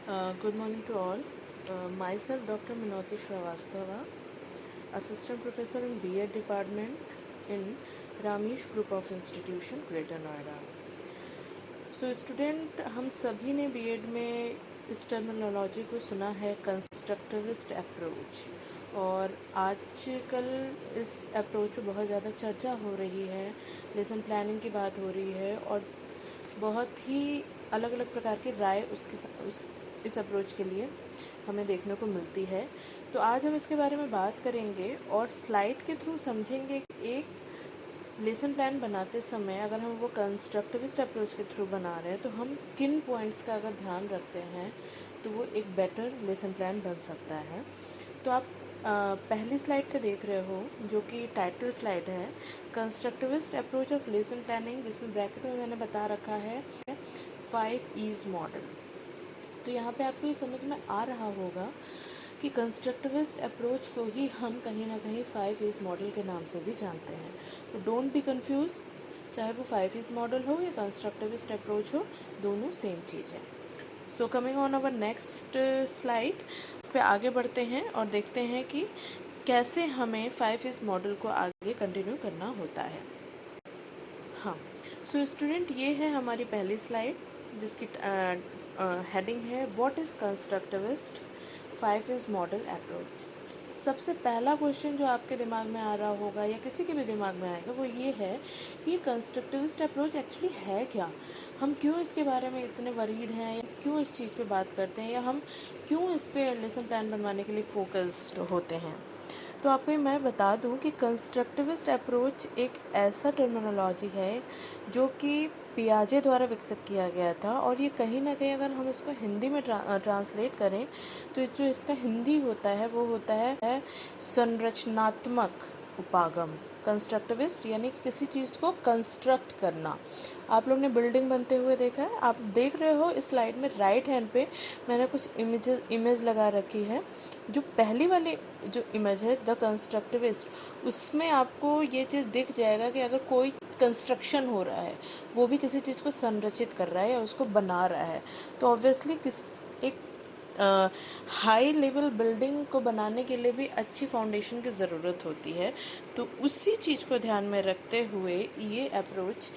Good morning to all. Myself, Dr. Minoti Shrivastava, Assistant Professor in B.Ed Department in Ramesh Group of Institution, Greater Noida. So, student, हम सभी ने B.Ed में इस terminology को सुना है, कंस्ट्रक्टिविस्ट अप्रोच, और आजकल इस अप्रोच पे बहुत ज़्यादा चर्चा हो रही है, लेसन प्लानिंग की बात हो रही है और बहुत ही अलग अलग प्रकार की राय इस अप्रोच के लिए हमें देखने को मिलती है। तो आज हम इसके बारे में बात करेंगे और स्लाइड के थ्रू समझेंगे एक लेसन प्लान बनाते समय अगर हम वो कंस्ट्रक्टिविस्ट अप्रोच के थ्रू बना रहे हैं तो हम किन पॉइंट्स का अगर ध्यान रखते हैं तो वो एक बेटर लेसन प्लान बन सकता है। तो आप पहली स्लाइड का देख रहे हो जो कि टाइटल स्लाइड है, constructivist approach of lesson planning, जिसमें ब्रैकेट में मैंने बता रखा है 5 E's मॉडल। तो यहाँ पे आपको ये समझ में आ रहा होगा कि कंस्ट्रक्टिविस्ट अप्रोच को ही हम कहीं ना कहीं 5 E's मॉडल के नाम से भी जानते हैं। तो डोंट बी कंफ्यूज, चाहे वो 5 E's मॉडल हो या कंस्ट्रक्टिविस्ट अप्रोच हो, दोनों सेम चीज़ है। So coming on our next slide, इस पर आगे बढ़ते हैं और देखते हैं कि कैसे हमें 5 E's मॉडल को आगे कंटिन्यू करना होता है। हाँ, सो स्टूडेंट, ये है हमारी पहली स्लाइड जिसकी हेडिंग है what is constructivist 5 E's model approach. सबसे पहला क्वेश्चन जो आपके दिमाग में आ रहा होगा या किसी के भी दिमाग में आएगा वो ये है कि कंस्ट्रक्टिविस्ट अप्रोच एक्चुअली है क्या, हम क्यों इसके बारे में इतने वरीड हैं, या क्यों इस चीज़ पे बात करते हैं, या हम क्यों इस पे लेसन प्लान बनवाने के लिए फोकस्ड होते हैं। तो आपको मैं बता दूं कि कंस्ट्रक्टिविस्ट अप्रोच एक ऐसा टर्मिनोलॉजी है जो कि पियाजे द्वारा विकसित किया गया था, और ये कहीं ना कहीं अगर हम इसको हिंदी में ट्रांसलेट करें तो जो इसका हिंदी होता है वो होता है संरचनात्मक उपागम। कंस्ट्रक्टिविस्ट यानी कि किसी चीज़ को कंस्ट्रक्ट करना। आप लोग ने बिल्डिंग बनते हुए देखा है, आप देख रहे हो इस स्लाइड में राइट हैंड पे मैंने कुछ इमेज लगा रखी है। जो पहली वाली जो इमेज है द कंस्ट्रक्टिविस्ट, उसमें आपको ये चीज़ दिख जाएगा कि अगर कोई कंस्ट्रक्शन हो रहा है, वो भी किसी चीज़ को संरचित कर रहा है या उसको बना रहा है, तो ऑब्वियसली एक हाई लेवल बिल्डिंग को बनाने के लिए भी अच्छी फाउंडेशन की ज़रूरत होती है। तो उसी चीज़ को ध्यान में रखते हुए ये अप्रोच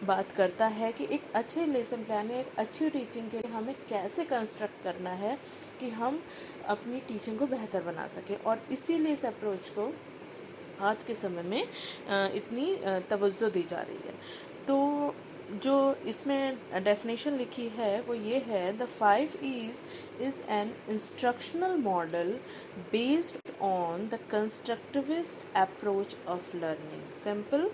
बात करता है कि एक अच्छे लेसन प्लान या एक अच्छी टीचिंग के लिए हमें कैसे कंस्ट्रक्ट करना है कि हम अपनी टीचिंग को बेहतर बना सकें, और इसीलिए इस अप्रोच को आज के समय में इतनी तवज्जो दी जा रही है। तो जो इसमें डेफिनेशन लिखी है वो ये है, the 5 E's is an instructional model based on the constructivist approach of learning. Simple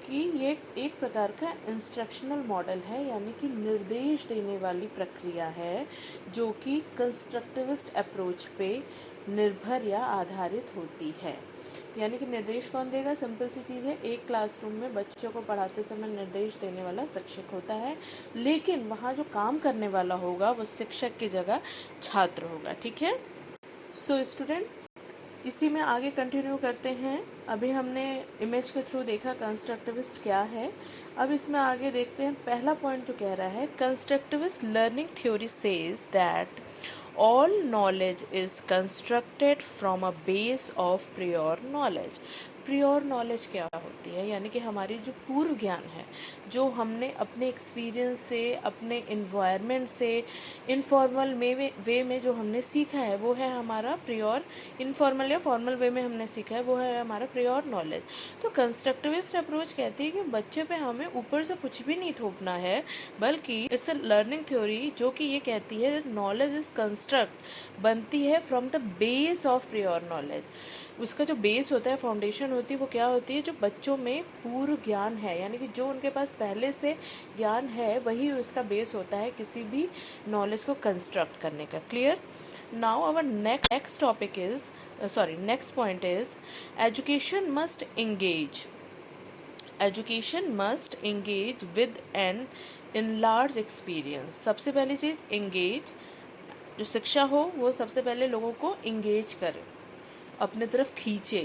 कि ये एक प्रकार का इंस्ट्रक्शनल मॉडल है, यानी कि निर्देश देने वाली प्रक्रिया है जो कि कंस्ट्रक्टिविस्ट अप्रोच पे निर्भर या आधारित होती है। यानी कि निर्देश कौन देगा? सिंपल सी चीज़ है, एक क्लासरूम में बच्चों को पढ़ाते समय निर्देश देने वाला शिक्षक होता है, लेकिन वहाँ जो काम करने वाला होगा वो शिक्षक की जगह छात्र होगा। ठीक है। सो स्टूडेंट, इसी में आगे कंटिन्यू करते हैं। अभी हमने इमेज के थ्रू देखा कंस्ट्रक्टिविस्ट क्या है, अब इसमें आगे देखते हैं। पहला पॉइंट जो कह रहा है, constructivist learning theory says that all knowledge is constructed from a base of prior knowledge। Prior knowledge क्या होती है? यानी कि हमारी जो पूर्व ज्ञान है, जो हमने अपने एक्सपीरियंस से, अपने इन्वायरमेंट से, इनफॉर्मल वे में जो हमने सीखा है वो है हमारा प्रियोर। इनफॉर्मल या फॉर्मल वे में हमने सीखा है वो है हमारा प्रियोर नॉलेज। तो कंस्ट्रक्टिविस्ट अप्रोच कहती है कि बच्चे पे हमें ऊपर से कुछ भी नहीं थोपना है, बल्कि इट्स अ लर्निंग थ्योरी जो कि ये कहती है नॉलेज इज कंस्ट्रक्ट बनती है from the base of prior knowledge. उसका जो बेस होता है, फाउंडेशन होती है, वो क्या होती है? जो बच्चों में पूर्व ज्ञान है, यानी कि जो उनके पास पहले से ज्ञान है वही उसका बेस होता है किसी भी नॉलेज को कंस्ट्रक्ट करने का। Clear? Now our next topic is next point is education must engage with an enlarge experience. सबसे पहली चीज़ एंगेज, जो शिक्षा हो वो सबसे पहले लोगों को इंगेज करे, अपने तरफ खींचे,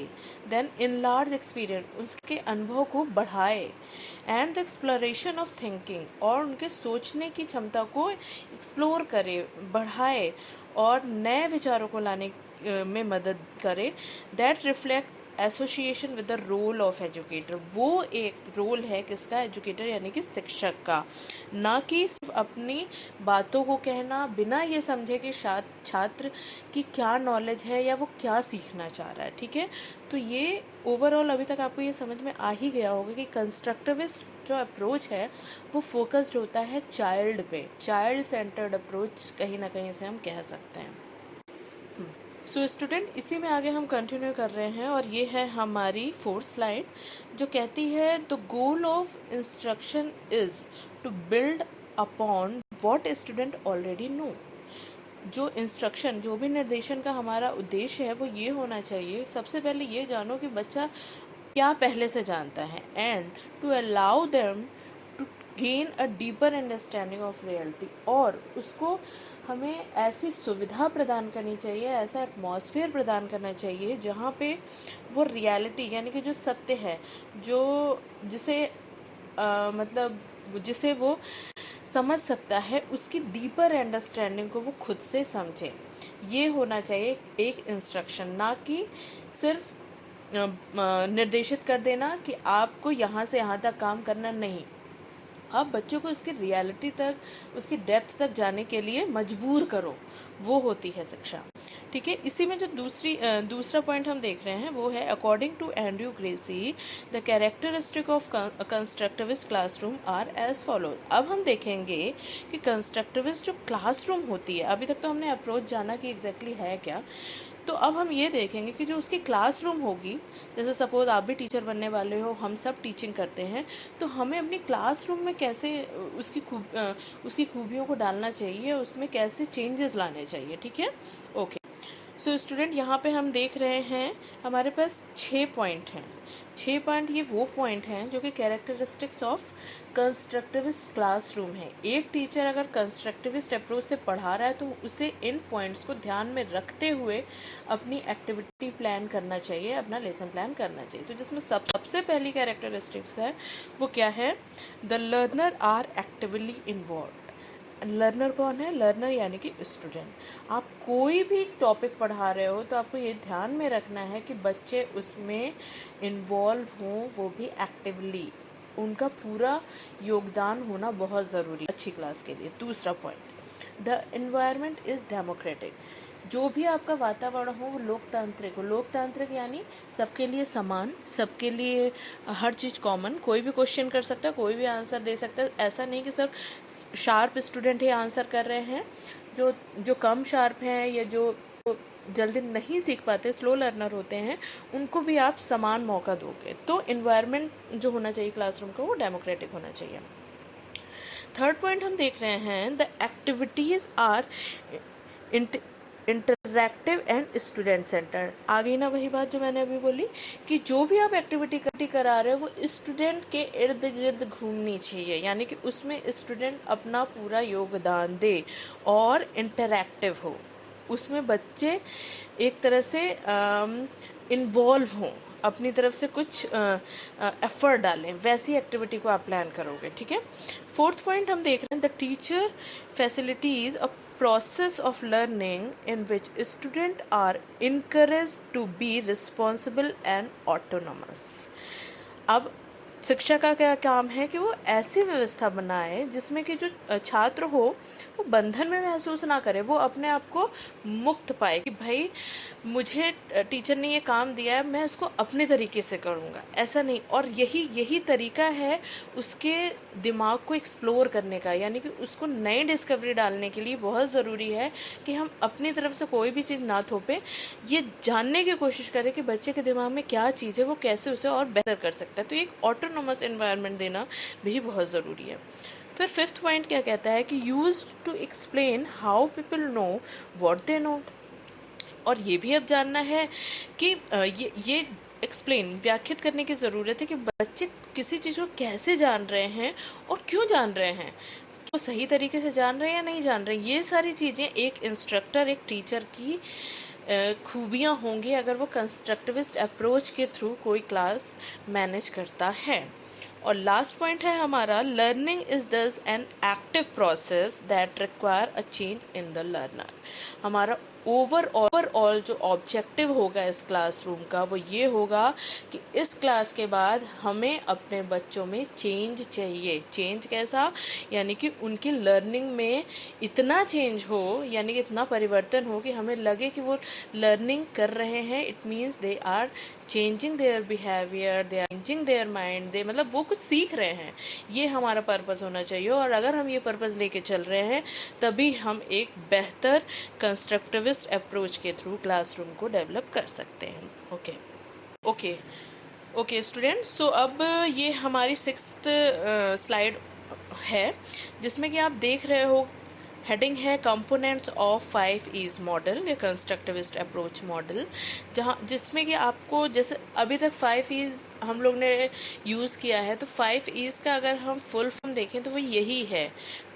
देन इनलार्ज एक्सपीरियंस, उसके अनुभव को बढ़ाए, and the exploration of thinking, और उनके सोचने की क्षमता को एक्सप्लोर करे, बढ़ाए और नए विचारों को लाने में मदद करे, that reflect association with the role of educator. वो एक रोल है किसका? एजुकेटर यानी कि शिक्षक का, ना कि सिर्फ अपनी बातों को कहना बिना ये समझे कि छात्र की क्या नॉलेज है या वो क्या सीखना चाह रहा है। ठीक है, तो ये ओवरऑल अभी तक आपको ये समझ में आ ही गया होगा कि कंस्ट्रक्टिविस्ट जो अप्रोच है वो फोकस्ड होता है चाइल्ड पे, चाइल्ड सेंटर्ड अप्रोच कहीं ना कहीं से हम कह सकते हैं। सो स्टूडेंट, इसी में आगे हम कंटिन्यू कर रहे हैं और ये है हमारी 4th स्लाइड, जो कहती है the goal of instruction is to build upon what student already know. जो इंस्ट्रक्शन, जो भी निर्देशन का हमारा उद्देश्य है वो ये होना चाहिए, सबसे पहले ये जानो कि बच्चा क्या पहले से जानता है, and to allow them to gain a deeper understanding of reality, और उसको हमें ऐसी सुविधा प्रदान करनी चाहिए, ऐसा एटमॉस्फेयर प्रदान करना चाहिए जहाँ पे वो रियलिटी यानी कि जो सत्य है, जो जिसे मतलब जिसे वो समझ सकता है, उसकी डीपर अंडरस्टैंडिंग को वो खुद से समझे। ये होना चाहिए एक इंस्ट्रक्शन, ना कि सिर्फ निर्देशित कर देना कि आपको यहाँ से यहाँ तक काम करना। नहीं, आप बच्चों को उसकी रियलिटी तक, उसकी डेप्थ तक जाने के लिए मजबूर करो, वो होती है शिक्षा। ठीक है, इसी में जो दूसरा पॉइंट हम देख रहे हैं वो है according to Andrew Gracey the characteristic of constructivist classroom are as follows. अब हम देखेंगे कि कंस्ट्रक्टिविस्ट जो क्लासरूम होती है, अभी तक तो हमने अप्रोच जाना कि एग्जैक्टली है क्या, तो अब हम ये देखेंगे कि जो उसकी क्लासरूम होगी, जैसे सपोज आप भी टीचर बनने वाले हो, हम सब टीचिंग करते हैं, तो हमें अपनी क्लासरूम में कैसे उसकी खूबियों को डालना चाहिए, उसमें कैसे चेंजेस लाने चाहिए। ठीक है, ओके। सो स्टूडेंट, यहाँ पे हम देख रहे हैं हमारे पास 6 पॉइंट हैं। 6 पॉइंट ये वो पॉइंट हैं जो कि कैरेक्टरिस्टिक्स ऑफ कंस्ट्रक्टिविस्ट क्लासरूम है। एक टीचर अगर कंस्ट्रक्टिविस्ट अप्रोच से पढ़ा रहा है तो उसे इन पॉइंट्स को ध्यान में रखते हुए अपनी एक्टिविटी प्लान करना चाहिए, अपना लेसन प्लान करना चाहिए। तो जिसमें सबसे पहली कैरेक्टरिस्टिक्स है वो क्या है? The learner are actively involve. Learner कौन है? लर्नर यानी कि स्टूडेंट। आप कोई भी टॉपिक पढ़ा रहे हो तो आपको ये ध्यान में रखना है कि बच्चे उसमें इन्वॉल्व हों, वो भी एक्टिवली, उनका पूरा योगदान होना बहुत ज़रूरी है अच्छी क्लास के लिए। दूसरा point, the environment is democratic. जो भी आपका वातावरण हो वो लोकतांत्रिक हो। लोकतांत्रिक यानी सबके लिए समान, सबके लिए हर चीज़ कॉमन, कोई भी क्वेश्चन कर सकता है, कोई भी आंसर दे सकता है। ऐसा नहीं कि सिर्फ शार्प स्टूडेंट ही आंसर कर रहे हैं, जो कम शार्प हैं या जो जल्दी नहीं सीख पाते, स्लो लर्नर होते हैं, उनको भी आप समान मौका दोगे। तो इन्वायरमेंट जो होना चाहिए क्लासरूम का वो डेमोक्रेटिक होना चाहिए। थर्ड पॉइंट हम देख रहे हैं the activities are interactive and student centre. आ गई ना वही बात जो मैंने अभी बोली कि जो भी आप एक्टिविटी करा रहे हो वो स्टूडेंट के इर्द गिर्द घूमनी चाहिए, यानी कि उसमें स्टूडेंट अपना पूरा योगदान दे और इंटरैक्टिव हो, उसमें बच्चे एक तरह से इन्वॉल्व हों, अपनी तरफ से कुछ एफर्ट डालें, वैसी एक्टिविटी को आप प्लान करोगे। ठीक है, फोर्थ पॉइंट हम देख रहे हैं the teacher facilities a process of learning in which students are encouraged to be responsible and autonomous। अब शिक्षा का क्या काम है कि वो ऐसी व्यवस्था बनाए जिसमें कि जो छात्र हो वो बंधन में महसूस ना करे, वो अपने आप को मुक्त पाए कि भाई मुझे टीचर ने ये काम दिया है, मैं उसको अपने तरीके से करूँगा, ऐसा नहीं। और यही तरीका है उसके दिमाग को एक्सप्लोर करने का, यानी कि उसको नई डिस्कवरी डालने के लिए बहुत ज़रूरी है कि हम अपनी तरफ से कोई भी चीज़ ना थोपें, ये जानने की कोशिश करें कि बच्चे के दिमाग में क्या चीज़ है, वो कैसे उसे और बेहतर कर सकता है। तो एक ऑटोनोमस एनवायरनमेंट देना भी बहुत ज़रूरी है। फिर फिफ्थ पॉइंट क्या कहता है कि use to explain how people know what they know. और ये भी अब जानना है कि ये एक्सप्लेन, व्याख्यात करने की ज़रूरत है कि बच्चे किसी चीज़ को कैसे जान रहे हैं और क्यों जान रहे हैं, वो सही तरीके से जान रहे हैं या नहीं जान रहे। ये सारी चीज़ें एक इंस्ट्रक्टर, एक टीचर की खूबियाँ होंगी अगर वो कंस्ट्रक्टिविस्ट अप्रोच के थ्रू कोई क्लास मैनेज करता है। और लास्ट पॉइंट है हमारा, लर्निंग इज दस an active process that require a change in the learner. हमारा ओवरऑल जो ऑब्जेक्टिव होगा इस क्लासरूम का वो ये होगा कि इस क्लास के बाद हमें अपने बच्चों में चेंज चाहिए। चेंज कैसा? यानी कि उनकी लर्निंग में इतना चेंज हो, यानी कि इतना परिवर्तन हो कि हमें लगे कि वो लर्निंग कर रहे हैं। It means they are changing their behaviour, they are changing their mind, they मतलब वो कुछ सीख रहे हैं। ये हमारा पर्पस होना चाहिए। और अगर हम ये पर्पस लेके चल रहे हैं तभी हम एक बेहतर कंस्ट्रक्टिविस्ट अप्रोच के थ्रू क्लासरूम को डेवलप कर सकते हैं। ओके स्टूडेंट, सो अब ये हमारी 6th स्लाइड है जिसमें कि आप देख रहे हो हेडिंग है कंपोनेंट्स ऑफ 5 E's मॉडल या कंस्ट्रक्टिविस्ट अप्रोच मॉडल, जिसमें कि आपको जैसे अभी तक 5 E's हम लोग ने यूज़ किया है, तो 5 E's का अगर हम फुल फॉर्म देखें तो वो यही है,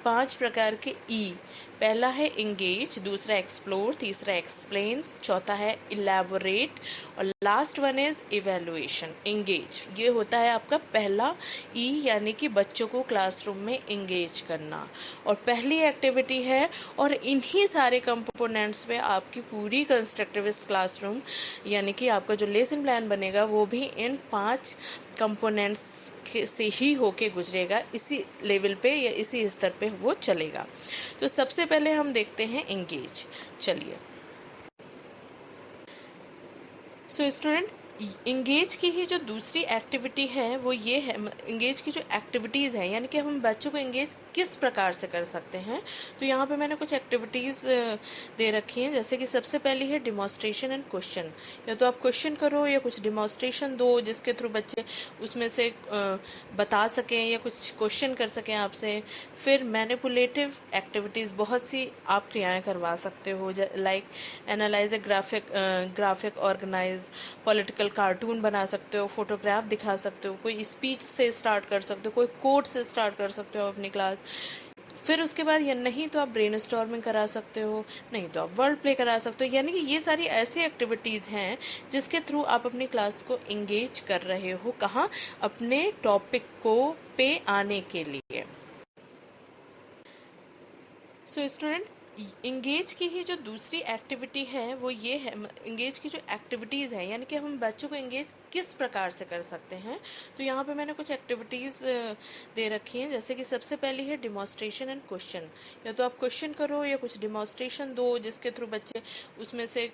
5 प्रकार के ई। पहला है इंगेज, दूसरा एक्सप्लोर, तीसरा एक्सप्लेन, चौथा है इलेबोरेट और last one is evaluation. Engage ये होता है आपका पहला ई, यानी कि बच्चों को क्लासरूम में इंगेज करना, और पहली एक्टिविटी है। और इन्हीं सारे कंपोनेंट्स में आपकी पूरी कंस्ट्रक्टिविस्ट क्लासरूम यानी कि आपका जो लेसन प्लान बनेगा वो भी इन 5 कंपोनेंट्स से ही होके गुजरेगा। इसी लेवल पे या इसी स्तर पे वो चलेगा। तो सबसे पहले हम देखते हैं इंगेज। चलिए, सो स्टूडेंट, इंगेज की ही जो दूसरी एक्टिविटी है वो ये है, इंगेज की जो एक्टिविटीज़ हैं यानी कि हम बच्चों को इंगेज किस प्रकार से कर सकते हैं। तो यहाँ पे मैंने कुछ एक्टिविटीज़ दे रखी हैं, जैसे कि सबसे पहली है डिमॉन्स्ट्रेशन एंड क्वेश्चन। या तो आप क्वेश्चन करो या कुछ डिमॉन्स्ट्रेशन दो जिसके थ्रू बच्चे उसमें से बता सकें या कुछ क्वेश्चन कर सकें आपसे। फिर मैनिपुलेटिव एक्टिविटीज़, बहुत सी आप क्रियाएँ करवा सकते हो, like analyse a graphic organise, political cartoon बना सकते हो, फोटोग्राफ दिखा सकते हो, कोई स्पीच से स्टार्ट कर सकते हो, कोई कोट से स्टार्ट कर सकते हो अपनी क्लास। फिर उसके बाद या नहीं तो आप ब्रेनस्टॉर्मिंग करा सकते हो, नहीं तो आप वर्ड प्ले करा सकते हो। यानी कि ये सारी ऐसी एक्टिविटीज़ हैं जिसके थ्रू आप अपनी क्लास को इंगेज कर रहे हो। कहाँ? अपने टॉपिक को पे आने के लिए। सो स्टूडेंट, इंगेज की ही जो दूसरी एक्टिविटी है वो ये है, इंगेज की जो एक्टिविटीज़ हैं यानी कि हम बच्चों को इंगेज किस प्रकार से कर सकते हैं। तो यहाँ पे मैंने कुछ एक्टिविटीज़ दे रखी हैं, जैसे कि सबसे पहली है डिमॉन्स्ट्रेशन एंड क्वेश्चन। या तो आप क्वेश्चन करो या कुछ डिमॉन्स्ट्रेशन दो जिसके थ्रू बच्चे उसमें से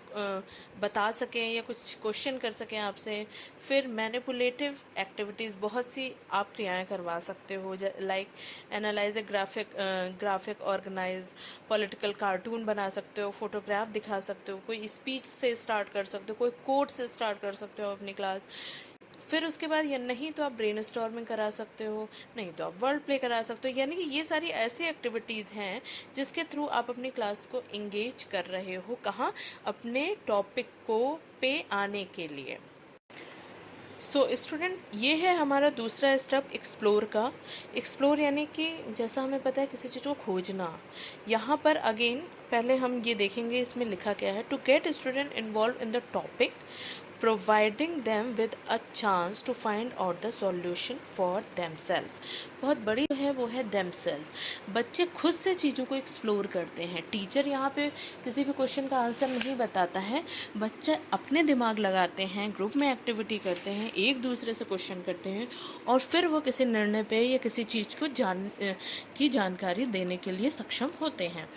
बता सकें या कुछ क्वेश्चन कर सकें आपसे। फिर मैनिपुलेटिव एक्टिविटीज़, बहुत सी आप क्रियाएँ करवा सकते हो, like analyse a graphic organise, political cartoon बना सकते हो, फोटोग्राफ दिखा सकते हो, कोई स्पीच से स्टार्ट कर सकते हो, कोई कोट से स्टार्ट कर सकते हो अपनी क्लास। फिर उसके बाद या नहीं तो आप ब्रेनस्टॉर्मिंग करा सकते हो, नहीं तो आप वर्ड प्ले करा सकते हो। यानी कि ये सारी ऐसी एक्टिविटीज़ हैं जिसके थ्रू आप अपनी क्लास को इंगेज कर रहे हो। कहाँ? अपने टॉपिक को पे आने के लिए। सो स्टूडेंट, ये है हमारा दूसरा स्टेप एक्सप्लोर का। एक्सप्लोर यानी कि जैसा हमें पता है किसी चीज़ को खोजना। यहाँ पर अगेन पहले हम ये देखेंगे इसमें लिखा क्या है। To get student involve in the topic, providing them with a chance to find out the solution for themself. बहुत बड़ी है वो है देमसेल्फ। बच्चे खुद से चीज़ों को एक्सप्लोर करते हैं। टीचर यहाँ पे किसी भी क्वेश्चन का आंसर नहीं बताता है, बच्चे अपने दिमाग लगाते हैं, ग्रुप में एक्टिविटी करते हैं, एक दूसरे से क्वेश्चन करते हैं और फिर वो किसी निर्णय पे या किसी चीज़ को की जानकारी देने के लिए सक्षम होते हैं।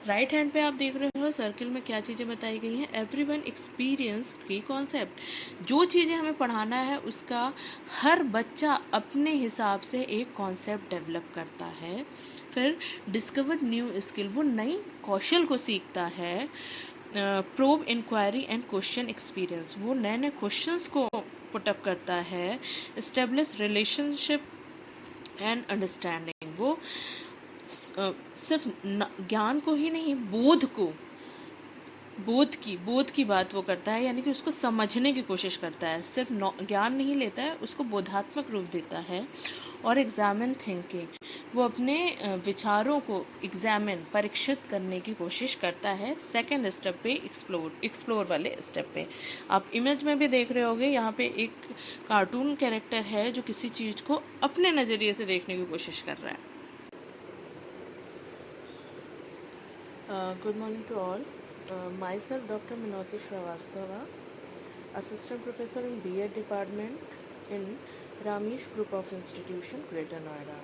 राइट हैंड पे आप देख रहे हो सर्किल में क्या चीज़ें बताई गई हैं। एवरीवन एक्सपीरियंस की कॉन्सेप्ट, जो चीज़ें हमें पढ़ाना है उसका हर बच्चा अपने हिसाब से एक कॉन्सेप्ट डेवलप करता है। फिर डिस्कवर न्यू स्किल, वो नई कौशल को सीखता है। Probe inquiry and question experience, वो नए नए क्वेश्चंस को पुटअप करता है। एस्टेब्लिश रिलेशनशिप एंड अंडरस्टैंडिंग, वो सिर्फ ज्ञान को ही नहीं, बोध की बात वो करता है, यानी कि उसको समझने की कोशिश करता है। सिर्फ ज्ञान नहीं लेता है, उसको बोधात्मक रूप देता है। और एग्जामिन थिंकिंग, वो अपने विचारों को एग्जामिन परीक्षित करने की कोशिश करता है सेकंड स्टेप पे, एक्सप्लोर वाले स्टेप पे। आप इमेज में भी देख रहे होगे, यहाँ पे एक कार्टून कैरेक्टर है जो किसी चीज़ को अपने नज़रिए से देखने की कोशिश कर रहा है। Good morning to all. Myself Dr. Minoti Shrivastava, Assistant Professor in B.Ed Department in Ramesh Group of Institution, Greater Noida.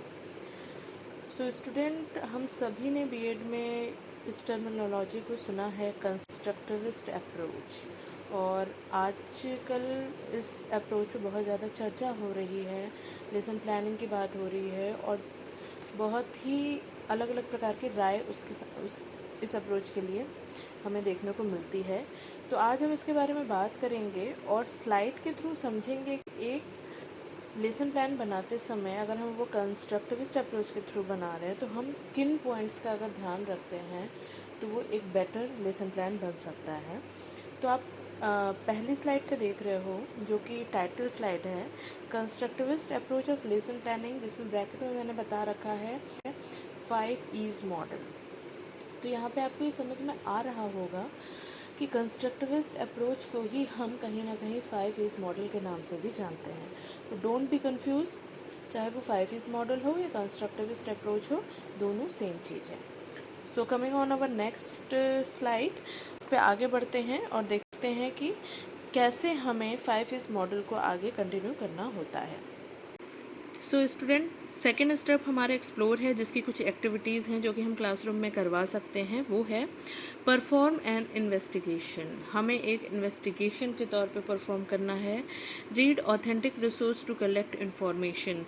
So student, हम सभी ने B.Ed में इस टर्मिनोलॉजी को सुना है, कंस्ट्रक्टिविस्ट अप्रोच, और आजकल इस अप्रोच पे बहुत ज़्यादा चर्चा हो रही है, लेसन प्लानिंग की बात हो रही है, और बहुत ही अलग अलग प्रकार की राय इस अप्रोच के लिए हमें देखने को मिलती है। तो आज हम इसके बारे में बात करेंगे और स्लाइड के थ्रू समझेंगे कि एक लेसन प्लान बनाते समय अगर हम वो कंस्ट्रक्टिविस्ट अप्रोच के थ्रू बना रहे हैं तो हम किन पॉइंट्स का अगर ध्यान रखते हैं तो वो एक बेटर लेसन प्लान बन सकता है। तो आप पहली स्लाइड पे देख रहे हो जो कि टाइटल स्लाइड है, constructivist approach of lesson planning, जिसमें ब्रैकेट में मैंने बता रखा है 5 E's मॉडल। तो यहाँ पे आपको ये समझ में आ रहा होगा कि कंस्ट्रक्टिविस्ट अप्रोच को ही हम कहीं ना कहीं 5 E's मॉडल के नाम से भी जानते हैं। तो डोंट बी कंफ्यूज, चाहे वो 5 E's मॉडल हो या कंस्ट्रक्टिविस्ट अप्रोच हो, दोनों सेम चीज़ है। So coming on our next slide, इस पर आगे बढ़ते हैं और देखते हैं कि कैसे हमें 5 E's मॉडल को आगे कंटिन्यू करना होता है। सो स्टूडेंट, सेकेंड स्टेप हमारा एक्सप्लोर है, जिसकी कुछ एक्टिविटीज़ हैं जो कि हम क्लासरूम में करवा सकते हैं। वो है परफॉर्म एन इन्वेस्टिगेशन। हमें एक इन्वेस्टिगेशन के तौर पे परफॉर्म करना है। Read authentic resource to collect information.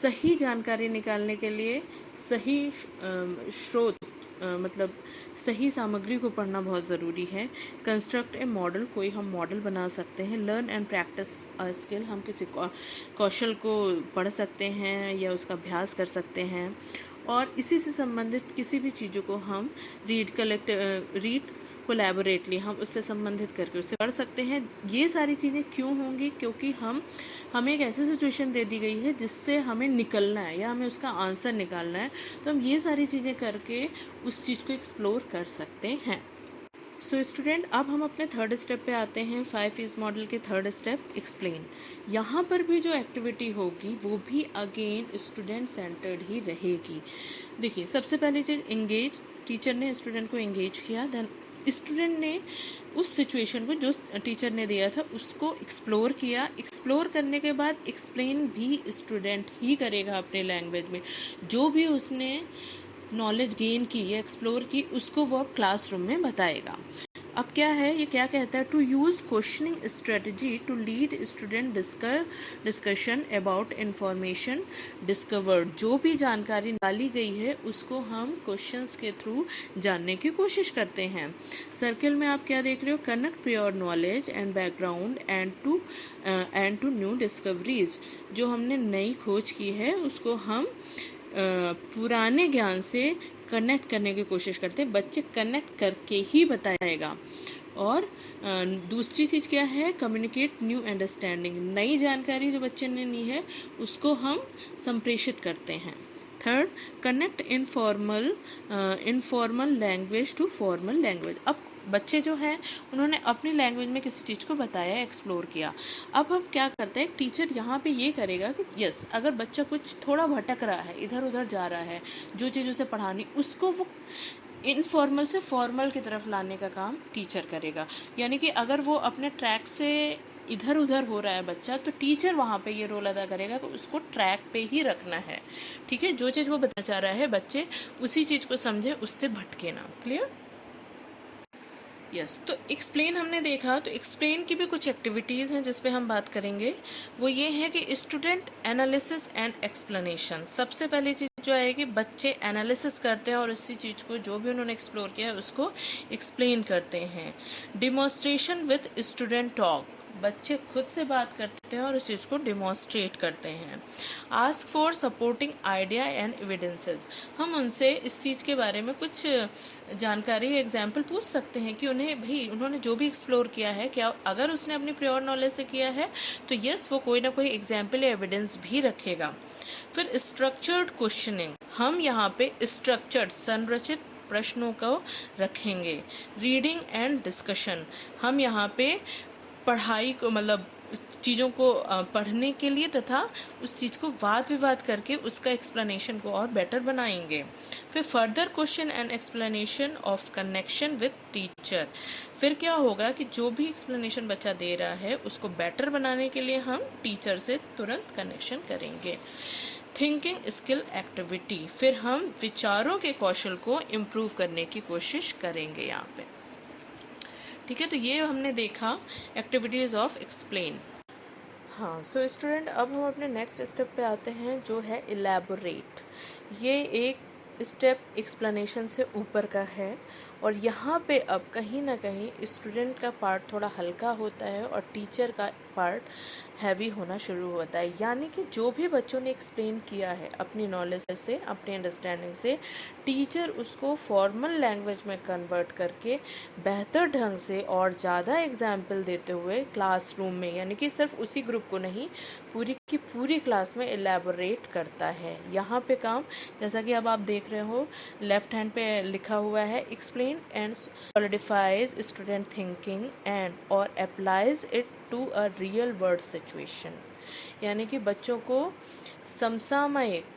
सही जानकारी निकालने के लिए सही स्रोत मतलब सही सामग्री को पढ़ना बहुत ज़रूरी है। कंस्ट्रक्ट ए मॉडल, कोई हम मॉडल बना सकते हैं। Learn and practice a skill, हम किसी कौशल को पढ़ सकते हैं या उसका अभ्यास कर सकते हैं। और इसी से संबंधित किसी भी चीज़ों को हम रीड कोलैबोरेटली, हम उससे संबंधित करके उससे पढ़ सकते हैं। ये सारी चीज़ें क्यों होंगी? क्योंकि हमें एक ऐसी सिचुएशन दे दी गई है जिससे हमें निकलना है या हमें उसका आंसर निकालना है, तो हम ये सारी चीज़ें करके उस चीज़ को एक्सप्लोर कर सकते हैं। सो स्टूडेंट, अब हम अपने थर्ड स्टेप पे आते हैं। 5 E's मॉडल के थर्ड स्टेप, एक्सप्लेन। यहाँ पर भी जो एक्टिविटी होगी वो भी अगेन स्टूडेंट सेंटर्ड ही रहेगी। देखिए, सबसे पहली चीज़ इंगेज, टीचर ने स्टूडेंट को इंगेज किया, देन स्टूडेंट ने उस सिचुएशन को जो टीचर ने दिया था उसको एक्सप्लोर किया। एक्सप्लोर करने के बाद एक्सप्लेन भी स्टूडेंट ही करेगा अपने लैंग्वेज में। जो भी उसने नॉलेज गेन की या एक्सप्लोर की उसको वो अब क्लासरूम में बताएगा। अब क्या है, ये क्या कहता है? To use questioning strategy to lead student discussion about information discovered. जो भी जानकारी निकाली गई है उसको हम क्वेश्चंस के थ्रू जानने की कोशिश करते हैं। सर्किल में आप क्या देख रहे हो? Connect prior knowledge and background and to new discoveries. जो हमने नई खोज की है उसको हम पुराने ज्ञान से कनेक्ट करने की कोशिश करते हैं। बच्चे कनेक्ट करके ही बताएगा। और दूसरी चीज़ क्या है? Communicate new understanding. नई जानकारी जो बच्चे ने ली है उसको हम संप्रेषित करते हैं। Third, connect informal language to formal language. अब बच्चे जो हैं उन्होंने अपनी लैंग्वेज में किसी चीज़ को बताया, एक्सप्लोर किया। अब हम क्या करते हैं, टीचर यहाँ पे ये करेगा कि यस, अगर बच्चा कुछ थोड़ा भटक रहा है, इधर उधर जा रहा है, जो चीज़ उसे पढ़ानी उसको वो इनफॉर्मल से फॉर्मल की तरफ लाने का काम टीचर करेगा। यानी कि अगर वो अपने ट्रैक से इधर उधर हो रहा है बच्चा, तो टीचर वहाँ पे ये रोल अदा करेगा कि उसको ट्रैक पे ही रखना है। ठीक है, जो चीज़ वो बताना चाह रहा है बच्चे उसी चीज़ को समझे, उससे भटके ना। क्लियर? यस। तो एक्सप्लेन हमने देखा, तो एक्सप्लेन की भी कुछ एक्टिविटीज़ हैं जिस पे हम बात करेंगे। वो ये है कि स्टूडेंट एनालिसिस एंड एक्सप्लेनेशन। सबसे पहली चीज़ जो है कि बच्चे एनालिसिस करते हैं और उसी चीज़ को जो भी उन्होंने एक्सप्लोर किया है उसको एक्सप्लेन करते हैं। Demonstration with student talk. बच्चे खुद से बात करते हैं और उस चीज़ को डिमॉन्स्ट्रेट करते हैं। Ask for supporting idea and evidences, हम उनसे इस चीज़ के बारे में कुछ जानकारी एग्जाम्पल पूछ सकते हैं कि उन्हें भाई उन्होंने जो भी एक्सप्लोर किया है, क्या अगर उसने अपनी प्योर नॉलेज से किया है तो यस वो कोई ना कोई एग्जाम्पल या एविडेंस भी रखेगा। फिर स्ट्रक्चर्ड क्वेश्चनिंग, हम यहाँ पे स्ट्रक्चर्ड संरचित प्रश्नों को रखेंगे। रीडिंग एंड डिस्कशन, हम यहाँ पे पढ़ाई को मतलब चीज़ों को पढ़ने के लिए तथा उस चीज़ को वाद विवाद करके उसका एक्सप्लेनेशन को और बेटर बनाएंगे। फिर further question and explanation of connection with teacher, फिर क्या होगा कि जो भी एक्सप्लेनेशन बच्चा दे रहा है उसको बेटर बनाने के लिए हम टीचर से तुरंत कनेक्शन करेंगे। थिंकिंग स्किल एक्टिविटी, फिर हम विचारों के कौशल को इम्प्रूव करने की कोशिश करेंगे यहाँ पे। ठीक है, तो ये हमने देखा एक्टिविटीज़ ऑफ एक्सप्लेन। हाँ, सो स्टूडेंट अब हम अपने नेक्स्ट स्टेप पे आते हैं जो है इलेबोरेट। ये एक स्टेप एक्सप्लेनेशन से ऊपर का है और यहाँ पे अब कहीं ना कहीं स्टूडेंट का पार्ट थोड़ा हल्का होता है और टीचर का पार्ट हैवी होना शुरू होता है। यानी कि जो भी बच्चों ने एक्सप्लेन किया है अपनी नॉलेज से, अपनी अंडरस्टैंडिंग से, टीचर उसको फॉर्मल लैंग्वेज में कन्वर्ट करके बेहतर ढंग से और ज़्यादा एग्जाम्पल देते हुए क्लासरूम में, यानी कि सिर्फ उसी ग्रुप को नहीं पूरी की पूरी क्लास में एलैबोरेट करता है। यहाँ पे काम, जैसा कि अब आप देख रहे हो लेफ्ट हैंड पे लिखा हुआ है, explain and solidifies student thinking and और applies it to a real world situation, यानी कि बच्चों को समसामयिक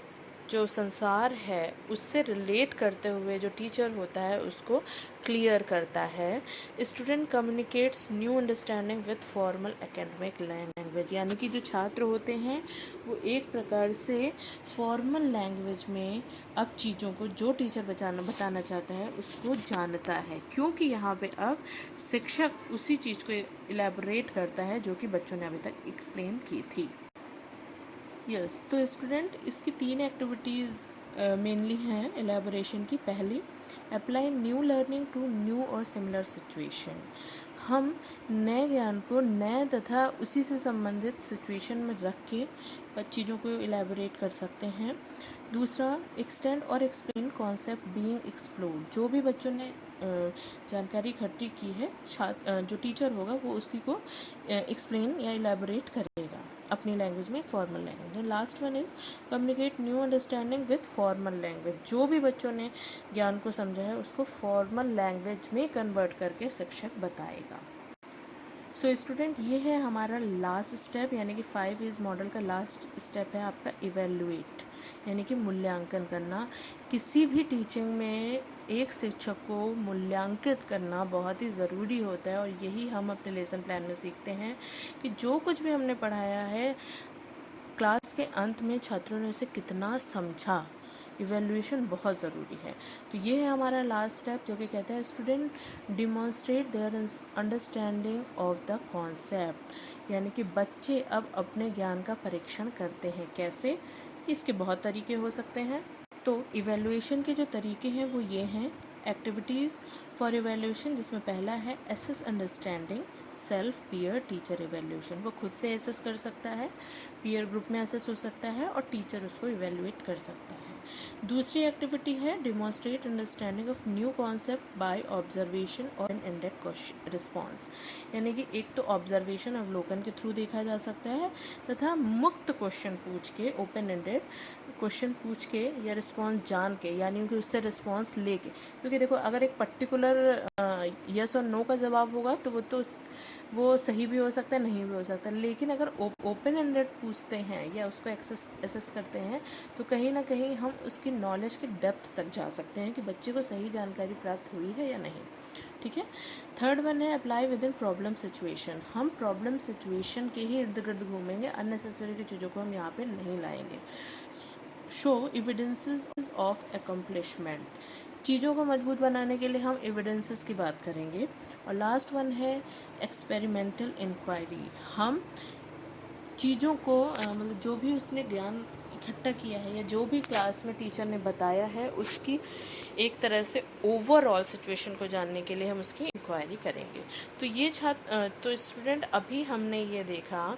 जो संसार है उससे रिलेट करते हुए जो टीचर होता है उसको क्लियर करता है। Student communicates new understanding with formal academic language, यानी कि जो छात्र होते हैं वो एक प्रकार से फॉर्मल लैंग्वेज में अब चीज़ों को जो टीचर बताना चाहता है उसको जानता है, क्योंकि यहाँ पे अब शिक्षक उसी चीज़ को इलेबोरेट करता है जो कि बच्चों ने अभी तक एक्सप्लेन की थी। यस, तो स्टूडेंट इसकी 3 एक्टिविटीज़ मेनली हैं एलैबोरेशन की। पहली, apply new learning to new और सिमिलर सिचुएशन, हम नए ज्ञान को नए तथा उसी से संबंधित सिचुएशन में रख के चीज़ों को इलेबोरेट कर सकते हैं। दूसरा, एक्सटेंड और एक्सप्लेन कॉन्सेप्ट बीइंग एक्सप्लोर्ड, जो भी बच्चों ने जानकारी इकट्ठी की है जो टीचर होगा वो उसी को एक्सप्लेन या इलेबोरेट करेगा अपनी लैंग्वेज में, formal language. Last one is communicate new understanding with formal language, जो भी बच्चों ने ज्ञान को समझा है उसको फॉर्मल लैंग्वेज में कन्वर्ट करके शिक्षक बताएगा। सो स्टूडेंट ये है हमारा लास्ट स्टेप, यानी कि 5 मॉडल का लास्ट स्टेप है आपका इवेल्युएट, यानी कि मूल्यांकन करना। किसी भी टीचिंग में एक शिक्षक को मूल्यांकित करना बहुत ही ज़रूरी होता है और यही हम अपने लेसन प्लान में सीखते हैं कि जो कुछ भी हमने पढ़ाया है क्लास के अंत में छात्रों ने उसे कितना समझा। इवेल्युएशन बहुत ज़रूरी है। तो ये है हमारा लास्ट स्टेप जो कि कहता है student demonstrate their understanding of the concept, यानी कि बच्चे अब अपने ज्ञान का परीक्षण करते हैं। कैसे? इसके बहुत तरीके हो सकते हैं। तो इवेल्युएशन के जो तरीके हैं वो ये हैं, एक्टिविटीज़ फॉर इवेल्यूशन, जिसमें पहला है assess understanding self peer teacher evaluation, वो खुद से एसेस कर सकता है, पीयर ग्रुप में एसेस हो सकता है और टीचर उसको इवेल्युएट कर सकता है। दूसरी एक्टिविटी है demonstrate understanding of new concept by observation और एन एंडेड रिस्पॉन्स, यानी कि एक तो ऑब्जर्वेशन अवलोकन के थ्रू देखा जा सकता है तथा मुक्त क्वेश्चन पूछ के, ओपन एंडेड क्वेश्चन पूछ के या रिस्पॉन्स जान के, यानी कि उससे रिस्पॉन्स लेके, क्योंकि देखो अगर एक पर्टिकुलर यस और नो का जवाब होगा तो वो सही भी हो सकता है, नहीं भी हो सकता, लेकिन अगर ओपन एंडेड पूछते हैं या उसको एसेस करते हैं तो कहीं ना कहीं हम उसकी नॉलेज के डेप्थ तक जा सकते हैं कि बच्चे को सही जानकारी प्राप्त हुई है या नहीं। ठीक है। थर्ड वन है apply with in problem situation, हम प्रॉब्लम सिचुएशन के ही इर्द गिर्द घूमेंगे, अननेसेसरी की चीज़ों को हम यहाँ पे नहीं लाएंगे। शो एविडेंसेस ऑफ अकम्पलिशमेंट, चीज़ों को मजबूत बनाने के लिए हम एविडेंसेस की बात करेंगे। और लास्ट वन है एक्सपेरिमेंटल इंक्वायरी, हम चीज़ों को मतलब जो भी उसने ज्ञान इकट्ठा किया है या जो भी क्लास में टीचर ने बताया है उसकी एक तरह से ओवरऑल सिचुएशन को जानने के लिए हम उसकी इंक्वायरी करेंगे। तो ये तो स्टूडेंट अभी हमने ये देखा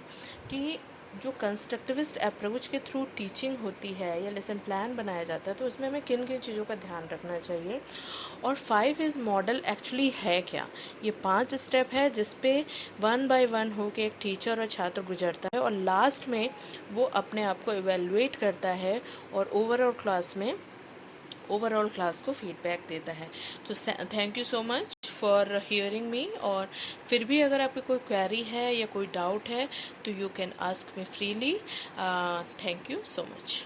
कि जो कंस्ट्रक्टिविस्ट अप्रोच के थ्रू टीचिंग होती है या लेसन प्लान बनाया जाता है, तो उसमें हमें किन किन चीज़ों का ध्यान रखना चाहिए। और 5 इज़ मॉडल एक्चुअली है क्या। ये 5 स्टेप है जिस पे 1 बाय 1 होके एक टीचर और छात्र गुजरता है और लास्ट में वो अपने आप को इवेलुएट करता है और ओवरऑल क्लास को फीडबैक देता है। तो thank you so much for hearing me. और फिर भी अगर आपकी कोई क्वेरी है या कोई डाउट है तो you can ask me freely. Thank you so much.